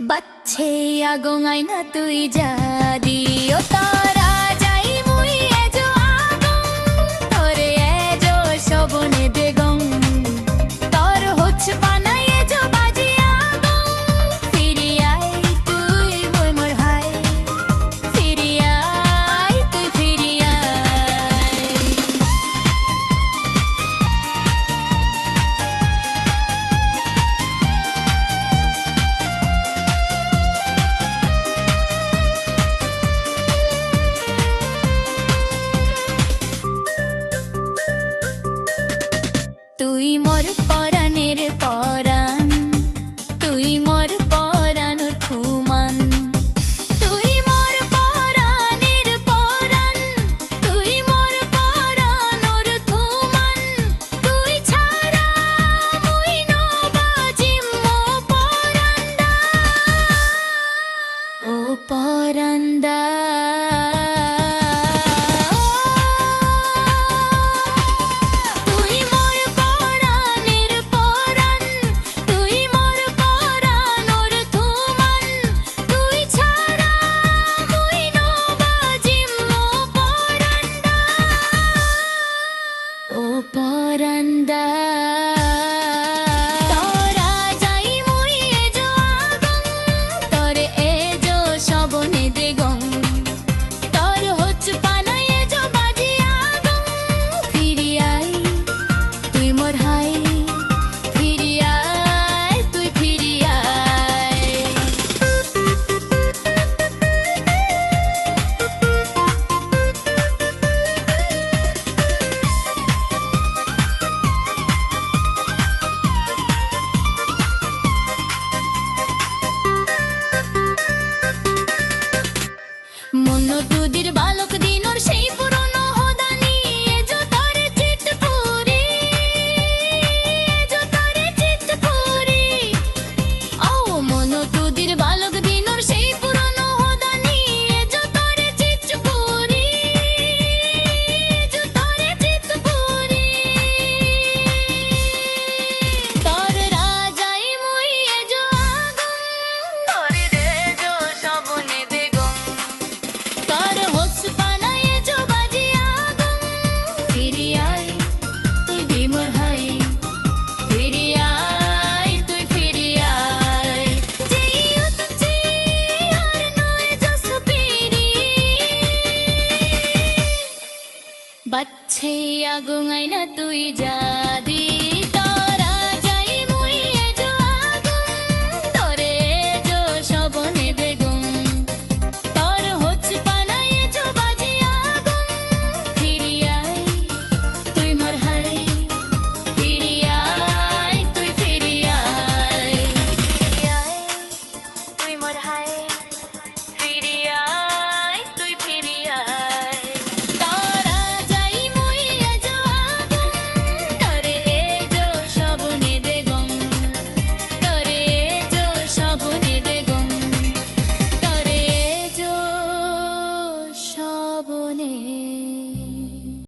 বাচ্ছে আগুন আইনা তুই জাদি ও তারা যাই মুই এজো আগুন তোরে এজো শোভনে বেগম তোর হচ্ছে পানাই এজো বাজি আগুন ফিরি আই তুই মই মোর হাই ফিরি আই তুই ফিরি আই তুই মোর পরাণের পরাণ তুই মোর পরাণের খুমান তুই মোর পরাণের পরাণ তুই মোর পরাণের খুমান তুই ছাড়া মুই নবাজিম ও পরান্দা ও পরান্দা পরান্দা তোরা যাই মুই এজো আগুন তোরে এজো শোভনে বেগম তোর হচ্ছে পানাই এজো বাজি আগুন ফিরি আই তুই মোর হাই ফিরি আই তুই ফিরি আই মন দুদির বালক দিনর সেই পুরনো হদানি এজো তারে চিটপুরি এজো তারে চিটপুরি ও মন দুদির বালক দিনর সেই পুরনো হদানি এজো তারে চিটপুরি এজো তারে চিটপুরি তোর রাজাই মুই এজো আগুন তোরে এজো শোভনে বেগম তোর হচ্ছে পানাই এজো বাজি আগুন ফিরি আই তুই বিমর হাই ফিরি আই তুই ফিরি আই জিও তুঝে আর নয় জস পিরি বাচ্ছে আগুন আইনা তুই জাদি